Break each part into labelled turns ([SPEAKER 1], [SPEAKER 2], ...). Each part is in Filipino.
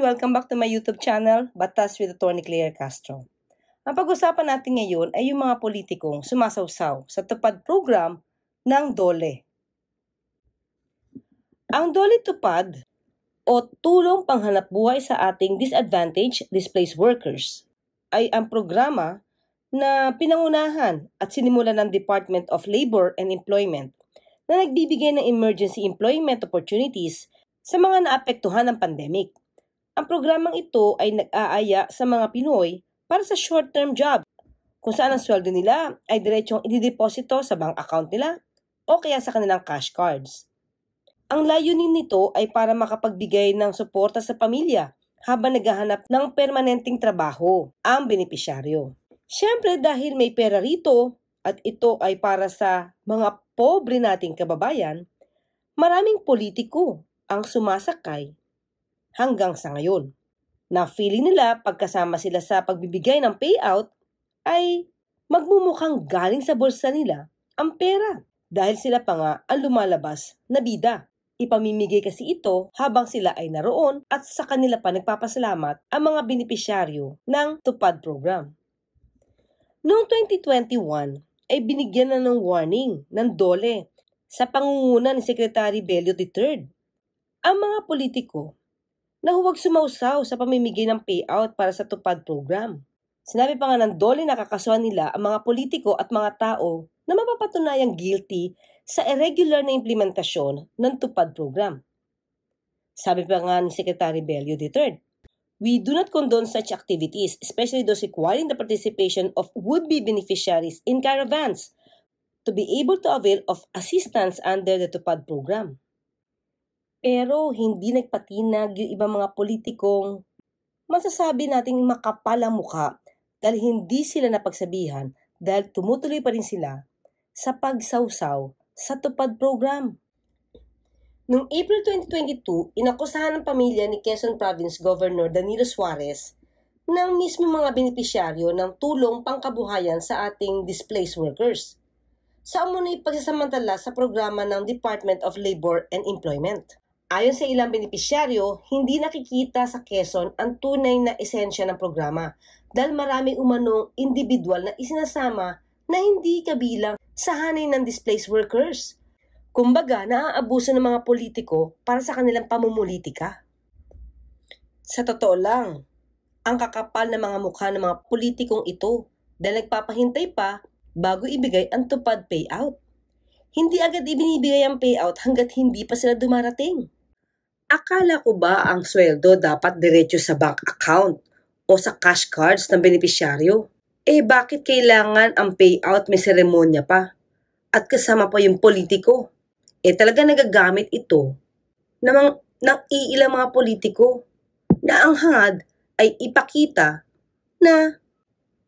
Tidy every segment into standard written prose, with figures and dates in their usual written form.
[SPEAKER 1] Welcome back to my YouTube channel, Batas with Atty. Claire Castro. Ang pag-usapan natin ngayon ay yung mga politikong sumasawsaw sa tupad program ng DOLE. Ang DOLE Tupad o Tulong Panghanapbuhay sa Ating Disadvantaged Displaced Workers ay ang programa na pinangunahan at sinimulan ng Department of Labor and Employment na nagbibigay ng emergency employment opportunities sa mga naapektuhan ng pandemic. Ang programang ito ay nag-aaya sa mga Pinoy para sa short-term job, kung saan ang sweldo nila ay diretsong idideposito sa bank account nila o kaya sa kanilang cash cards. Ang layunin nito ay para makapagbigay ng suporta sa pamilya habang naghahanap ng permanenteng trabaho ang benepisyaryo. Siyempre dahil may pera rito at ito ay para sa mga pobre nating kababayan, maraming politiko ang sumasakay hanggang sa ngayon. Na feeling nila pagkasama sila sa pagbibigay ng payout ay magmumukhang galing sa bulsa nila ang pera dahil sila pa nga ang lumalabas na bida. Ipamimigay kasi ito habang sila ay naroon at sa kanila pa nagpapasalamat ang mga benepisyaryo ng Tupad Program. Noong 2021 ay binigyan na ng warning ng DOLE sa pangunguna ni Secretary Bello III. Ang mga politiko na huwag sumausaw sa pamimigay ng payout para sa Tupad Program. Sinabi pa nga ng DOLE na kakasuhan nila ang mga politiko at mga tao na mapapatunayang guilty sa irregular na implementasyon ng Tupad Program. Sabi pa nga ni Secretary Bello III, "We do not condone such activities, especially those requiring the participation of would-be beneficiaries in caravans to be able to avail of assistance under the Tupad Program." Pero hindi nagpatinag yung ibang mga politikong masasabi nating makapal ang mukha dahil hindi sila napagsabihan dahil tumutuloy pa rin sila sa pagsawsaw sa Tupad Program. Noong April 2022, inakusahan ng pamilya ni Quezon Province Governor Danilo Suarez ng mismo mga benepisyaryo ng tulong pangkabuhayan sa ating displaced workers sa umunoy pagsasamantala sa programa ng Department of Labor and Employment. Ayon sa ilang benepisyaryo, hindi nakikita sa Quezon ang tunay na esensya ng programa dahil maraming umanong individual na isinasama na hindi kabilang sa hanay ng displaced workers. Kumbaga, naaabuso ng mga politiko para sa kanilang pamumulitika. Sa totoo lang, ang kakapal na mga mukha ng mga politikong ito dahil nagpapahintay pa bago ibigay ang tupad payout. Hindi agad ibinibigay ang payout hanggat hindi pa sila dumarating. Akala ko ba ang sweldo dapat diretso sa bank account o sa cash cards ng benepisyaryo? Bakit kailangan ang payout may seremonya pa? At kasama pa yung politiko? Talaga nagagamit ito ng iilang mga politiko na ang hangad ay ipakita na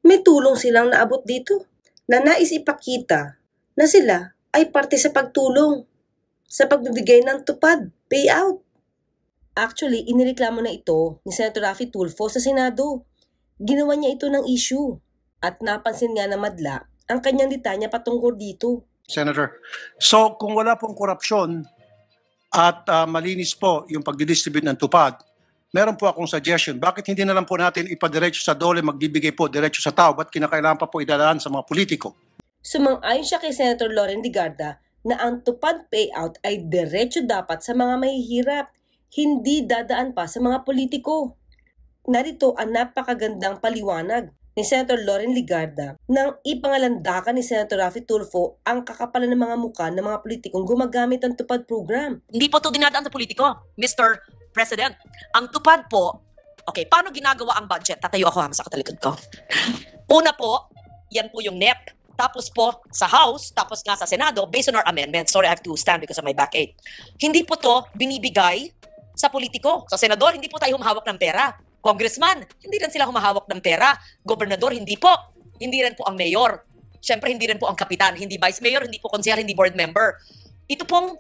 [SPEAKER 1] may tulong silang naabot dito. Na nais ipakita na sila ay parte sa pagtulong sa pagbibigay ng tupad, payout. Actually, inireklamo na ito ni Senator Raffy Tulfo sa Senado. Ginawa niya ito ng issue at napansin nga na madla ang kanyang litanya patungkol dito.
[SPEAKER 2] Senator, so kung wala pong korupsyon at malinis po yung pagdidistribute ng tupad, meron po akong suggestion. Bakit hindi na lang po natin ipadiretso sa DOLE, magbibigay po diretso sa tao? Ba't kinakailangan pa po idadaan sa mga politiko?
[SPEAKER 1] Sumang-ayon siya kay Senator Loren Legarda na ang tupad payout ay diretso dapat sa mga mahihirap, hindi dadaan pa sa mga politiko. Narito ang napakagandang paliwanag ni Senator Loren Legarda nang ipangalandakan ni Senator Raffy Tulfo ang kakapalan ng mga mukha ng mga politikong gumagamit ng tupad program.
[SPEAKER 3] Hindi po ito dinadaan sa politiko, Mr. President. Ang tupad po, okay, paano ginagawa ang budget? Tatayo ako sa katalikod ko. Una po, yan po yung NEP. Tapos po sa House, tapos nga sa Senado, based on our amendments. Sorry, I have to stand because of my backache. Hindi po to binibigay sa politiko. Sa senador, hindi po tayo humahawak ng pera. Congressman, hindi rin sila humahawak ng pera. Gobernador, hindi po. Hindi rin po ang mayor. Siyempre, hindi rin po ang kapitan. Hindi vice mayor, hindi po konsehal, hindi board member. Ito pong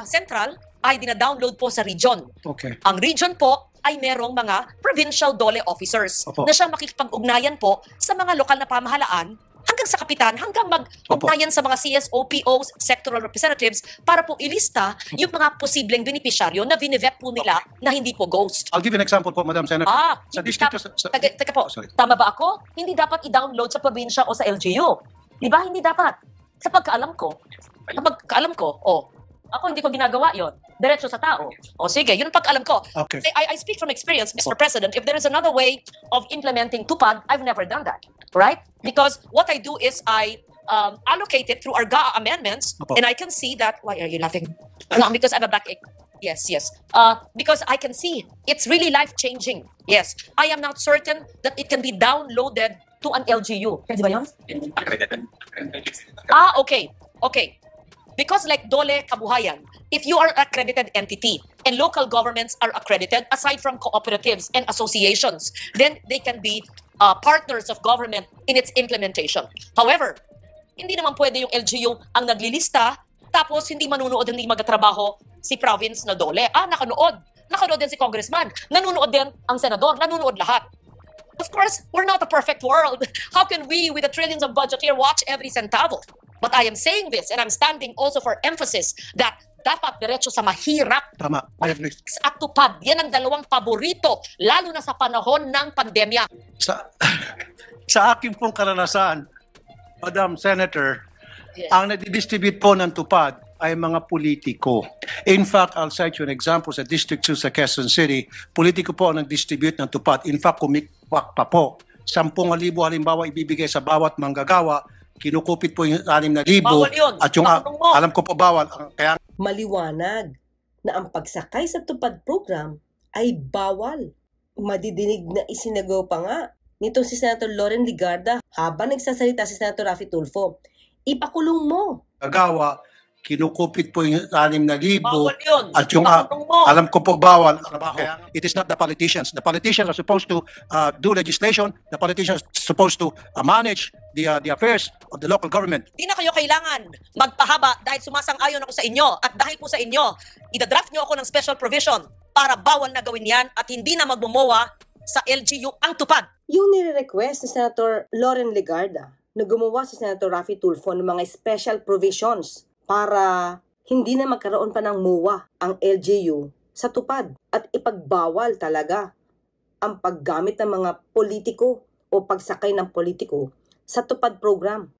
[SPEAKER 3] central ay dina-download po sa region.
[SPEAKER 2] Okay.
[SPEAKER 3] Ang region po ay merong mga provincial DOLE officers
[SPEAKER 2] Opo.
[SPEAKER 3] na siyang makikipag-ugnayan po sa mga lokal na pamahalaan hanggang hanggang sa kapitan, hanggang mag-ugnayan sa mga CSO, POs, sectoral representatives para po ilista yung mga posibleng beneficiaryo na binivet po nila na hindi po ghost.
[SPEAKER 2] I'll give you an example po, Madam Senator. Sa
[SPEAKER 3] hindi
[SPEAKER 2] distrito,
[SPEAKER 3] teka po,
[SPEAKER 2] sorry.
[SPEAKER 3] tama ba ako? Hindi dapat i-download sa probinsya o sa LGU. Di ba? Hindi dapat. Sa pagkaalam ko, ako hindi ko ginagawa yon. Diretso sa tao. O sige, yun ang pagkaalam ko.
[SPEAKER 2] Okay.
[SPEAKER 3] I speak from experience, Mr. President. If there is another way of implementing TUPAD, I've never done that. Right? Because what I do is I allocate it through our GAA amendments, and I can see that. Why are you laughing? No, because I have a backache. Yes. Because I can see it's really life-changing. Yes. I am not certain that it can be downloaded to an LGU. Pwede ba yun? Okay. Because like Dole Kabuhayan, if you are an accredited entity and local governments are accredited, aside from cooperatives and associations, then they can be partners of government in its implementation. However, hindi naman pwede yung LGU ang naglilista, tapos hindi manunood, hindi magtatrabaho si province na Dole. Nakanood din si congressman, nanonood din ang senador, nanonood lahat. Of course, we're not a perfect world. How can we, with the trillions of budget here, watch every centavo? But I am saying this, and I'm standing also for emphasis that dapat diretso sa mahirap.
[SPEAKER 2] Tama. I agree.
[SPEAKER 3] At tupad, yan ang dalawang paborito, lalo na sa panahon ng pandemya.
[SPEAKER 2] Sa aking pong karanasan, Madam Senator,
[SPEAKER 3] Yes.
[SPEAKER 2] ang nadidistribute po ng tupad ay mga politiko. In fact, I'll cite you an example sa District 2 sa Quezon City. Politiko po ang nag-distribute ng tupad. In fact, kumikwak pa po. 10,000 halimbawa ibibigay sa bawat manggagawa, kinukupit po yung 6,000.
[SPEAKER 3] Bawal yun.
[SPEAKER 2] At yung, alam ko po bawal. Kaya
[SPEAKER 1] Maliwanag na ang pagsakay sa tupad program ay bawal. Madidinig na isinagaw pa nga nitong si Senator Loren Legarda habang nagsasalita si Senator Raffy Tulfo. Ipakulong mo.
[SPEAKER 2] gagawa, kinukupit po yung 6,000.
[SPEAKER 3] Bawal yun.
[SPEAKER 2] At yung alam ko po bawal ang trabaho. It is not the politicians. The politicians are supposed to do legislation. The politicians are supposed to manage the affairs of the local government.
[SPEAKER 3] Di na kayo kailangan magpahaba dahil sumasang-ayon ako sa inyo. At dahil po sa inyo, idadraft nyo ako ng special provision para bawal na gawin yan at hindi na magbumowa sa LGU ang tupad.
[SPEAKER 1] Yung nire-request ni Senator Loren Legarda na gumawa si Senator Raffy Tulfo ng mga special provisions para hindi na magkaroon pa ng MOA ang LGU sa tupad at ipagbawal talaga ang paggamit ng mga politiko o pagsakay ng politiko sa tupad program.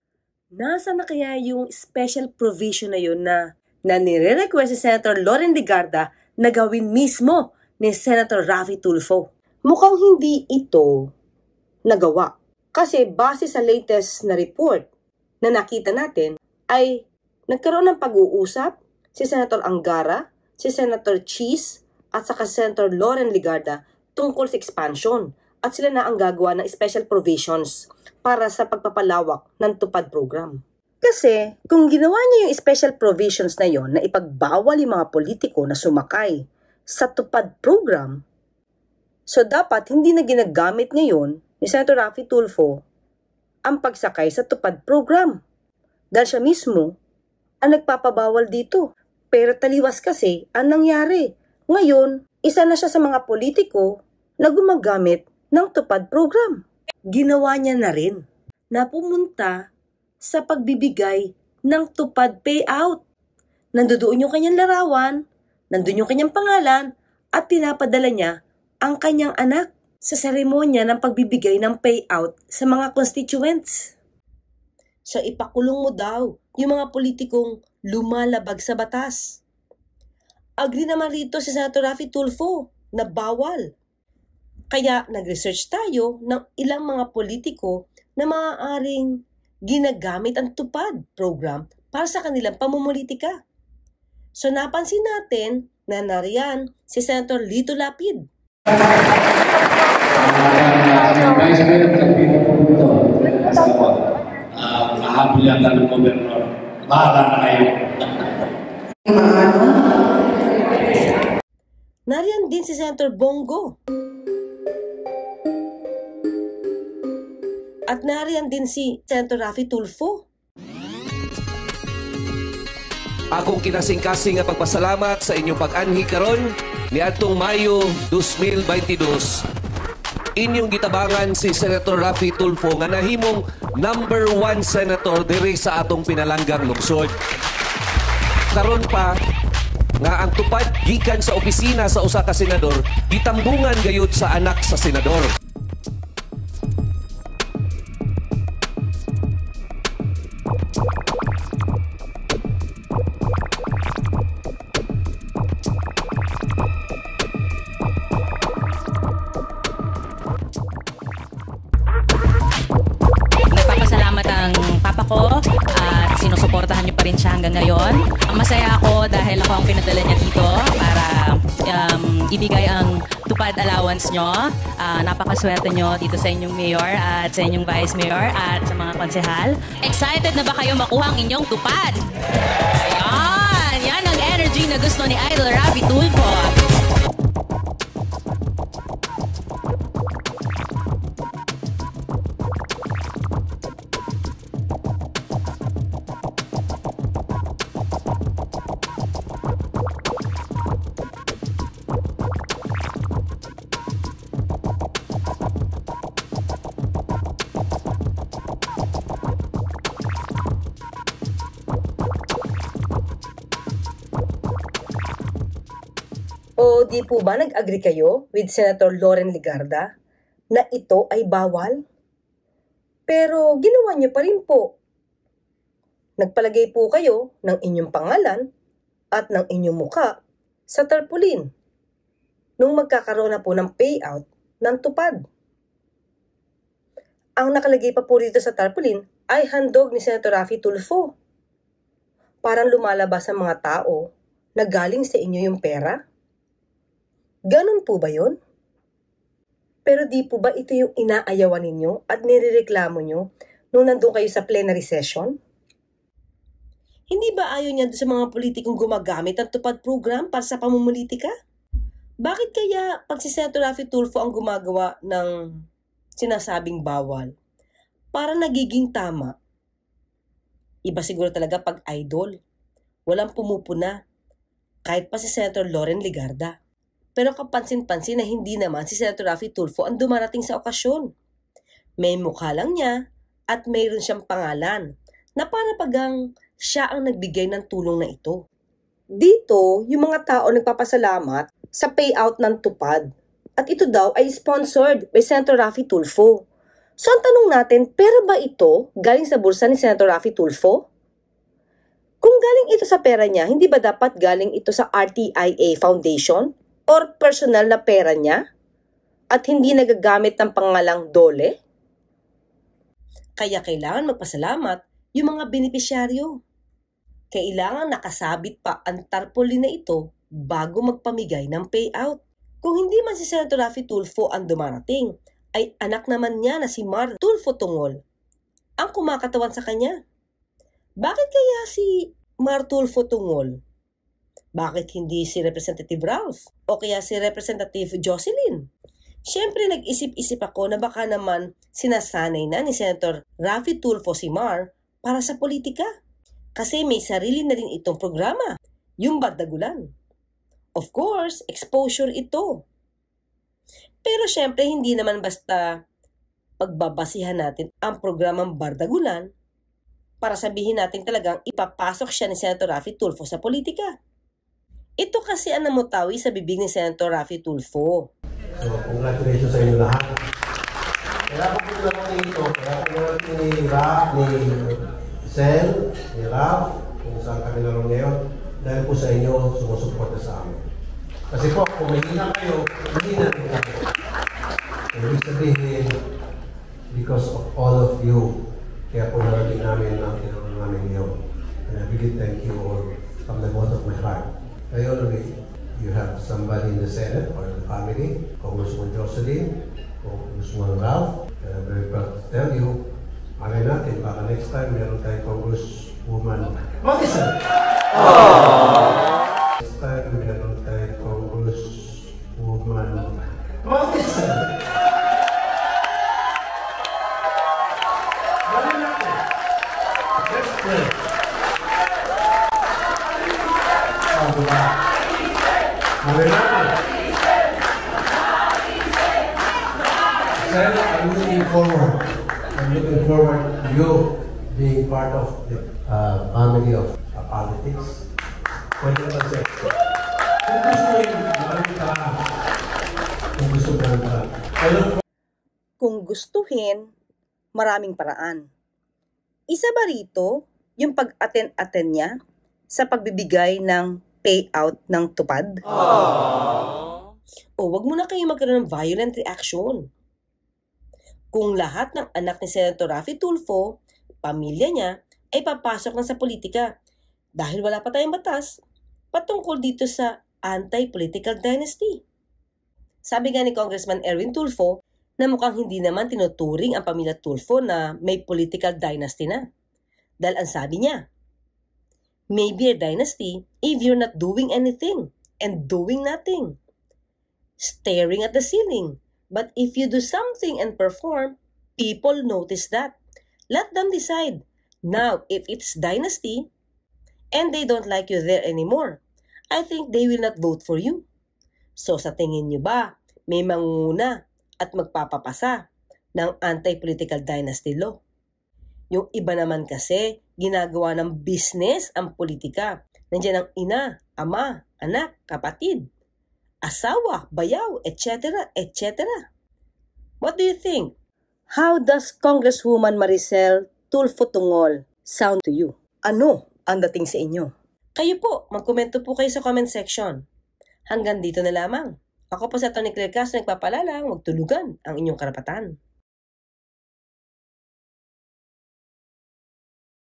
[SPEAKER 1] Nasa na kaya yung special provision na yun na nire-request si Senator Loren Legarda na gawin mismo ni Senator Raffy Tulfo? Mukhang hindi ito nagawa. Kasi base sa latest na report na nakita natin ay nagkaroon ng pag-uusap si Senator Angara, si Senator Cheese at saka Senator Loren Legarda tungkol sa expansion at sila na ang gagawa ng special provisions para sa pagpapalawak ng tupad program. Kasi kung ginawa niya yung special provisions na yon na ipagbawal yung mga politiko na sumakay sa tupad program, so dapat hindi na ginagamit ngayon ni Senator Raffy Tulfo ang pagsakay sa tupad program. Dahil siya mismo ang nagpapabawal dito. Pero taliwas kasi ang nangyari. Ngayon, isa na siya sa mga politiko na gumagamit ng tupad program. Ginawa niya na rin na pumunta sa pagbibigay ng tupad payout. Nandoon yung kanyang larawan, nandun yung kanyang pangalan, at pinapadala niya ang kanyang anak sa seremonya ng pagbibigay ng payout sa mga constituents. So ipakulong mo daw yung mga politikong lumalabag sa batas. Agree naman rito si Senator Raffy Tulfo na bawal. Kaya nag-research tayo ng ilang mga politiko na maaaring ginagamit ang tupad program para sa kanilang pamumulitika. So napansin natin na nariyan si Senator Lito Lapid.
[SPEAKER 4] Vice President mahabol yata ng gobernador. Bahala na kayo.
[SPEAKER 1] Nariyan din si Senator Bongo. At nariyan din si Senator Raffy Tulfo.
[SPEAKER 5] Akong kinasing-kasing nga pagpasalamat sa inyong pag-anhi karon niadtong Mayo 2022 inyong gitabangan si Senator Raffy Tulfo nga nahimong number 1 senator diri sa atong pinalanggang lungsod. Karon pa nga ang tupad gikan sa opisina sa usa ka senador gitambungan gayud sa anak sa senador.
[SPEAKER 6] Nagpapasalamat ang papa ko at sinusuportahan niyo pa rin siya hanggang ngayon. Ang masaya ako dahil ako ang pinadala niya dito para ibigay ang tupad allowance nyo. Napakaswerte nyo dito sa inyong mayor at sa inyong vice mayor at sa mga konsehal. Excited na ba kayo makuha ang inyong tupad? Ayan! Yan ang energy na gusto ni Idol Raffy Tulfo.
[SPEAKER 1] O di po ba nag-agree kayo with Senator Loren Legarda na ito ay bawal? Pero ginawa niyo pa rin po. Nagpalagay po kayo ng inyong pangalan at ng inyong muka sa tarpaulin nung magkakaroon na po ng payout ng tupad. Ang nakalagay pa po dito sa tarpaulin ay handog ni Senator Raffy Tulfo. Parang lumalabas sa mga tao na galing sa inyo yung pera. Ganon po ba yun? Pero di po ba ito yung inaayawan ninyo at nirereklamo nyo nung nandun kayo sa plenary session? Hindi ba ayaw niya sa mga politikong gumagamit ang tupad program para sa pamumulitika? Bakit kaya pag si Senator Raffy Tulfo ang gumagawa ng sinasabing bawal, para nagiging tama? Iba siguro talaga pag idol. Walang pumupuna, kahit pa si Senator Loren Legarda. Pero kapansin-pansin na hindi naman si Senator Raffy Tulfo ang dumarating sa okasyon. May mukha lang niya at mayroon siyang pangalan na para pagang siya ang nagbigay ng tulong na ito. Dito, yung mga tao nagpapasalamat sa payout ng tupad. At ito daw ay sponsored by Senator Raffy Tulfo. So ang tanong natin, pera ba ito galing sa bulsa ni Senator Raffy Tulfo? Kung galing ito sa pera niya, hindi ba dapat galing ito sa RTIA Foundation? Or personal na pera niya at hindi nagagamit ng pangalang dole? Kaya kailangan magpasalamat yung mga benepisyaryo. Kailangan nakasabit pa ang tarpaulin na ito bago magpamigay ng payout. Kung hindi man si Senator Raffy Tulfo ang dumarating, ay anak naman niya na si Mar Tulfo Tungol ang kumakatawan sa kanya. Bakit kaya si Mar Tulfo Tungol? Bakit hindi si Representative Ralph? O kaya si Representative Jocelyn? Siyempre nag-isip-isip ako na baka naman sinasanay na ni Senator Raffy Tulfo si Mar para sa politika. Kasi may sarili na rin itong programa, yung Bardagulan. Of course, exposure ito. Pero siyempre hindi naman basta pagbabasihan natin ang programang Bardagulan para sabihin natin talagang ipapasok siya ni Senator Raffy Tulfo sa politika. Ito kasi ang namutawi sa bibig ni Senator Raffy Tulfo.
[SPEAKER 7] So, congratulations sa inyo lahat. Kaya po po naman ito, kaya po naman ni Raf, ni Sen, ni Raf, kung saan kami naroon ngayon, dahil po sa inyo sumusuporta sa amin. Kasi po, kung mahina kayo, mahina rin kami. Ibig sabihin, because of all of you, kaya po narating namin ang tinanong namin ngayon. And I really thank you all from the bottom of my heart. Kayo ulit, you have somebody in the Senate or in the family, Congressman Jocelyn, Congressman Ralph, and I'm very proud to tell you, malay natin, baka next time meron tayong Congresswoman Madison! Next time meron tayong Congresswoman Madison! Malay natin! Let's pray! Malay natin! I'm looking forward to you being part of the family of politics. Pwede naman siya. Kung gusto rin, marami ka. Kung gusto ka.
[SPEAKER 1] Kung gustuhin, maraming paraan. Isa ba rito yung pag-attend niya sa pagbibigay ng payout ng tupad? O wag mo na kayo magkaroon ng violent reaction. Kung lahat ng anak ni Senator Raffy Tulfo, pamilya niya, ay papasok na sa politika dahil wala pa tayong batas patungkol dito sa anti-political dynasty. Sabi nga ni Congressman Erwin Tulfo na mukhang hindi naman tinuturing ang pamilya Tulfo na may political dynasty na. Dahil ang sabi niya, maybe a dynasty if you're not doing anything and doing nothing. Staring at the ceiling. But if you do something and perform, people notice that. Let them decide. Now, if it's dynasty and they don't like you there anymore, I think they will not vote for you. So sa tingin niyo ba, may mangunguna at magpapapasa ng anti-political dynasty law? Yung iba naman kasi, ginagawa ng business ang politika. Nandiyan ang ina, ama, anak, kapatid, asawa, bayaw, etc., etc. What do you think? How does Congresswoman Maricel Tulfo Tungol sound to you? Ano ang dating sa inyo? Kayo po, magkomento po kayo sa comment section. Hanggang dito na lamang. Ako po sa Tony Claire Castro nagpapalalang, huwag tulugan ang inyong karapatan.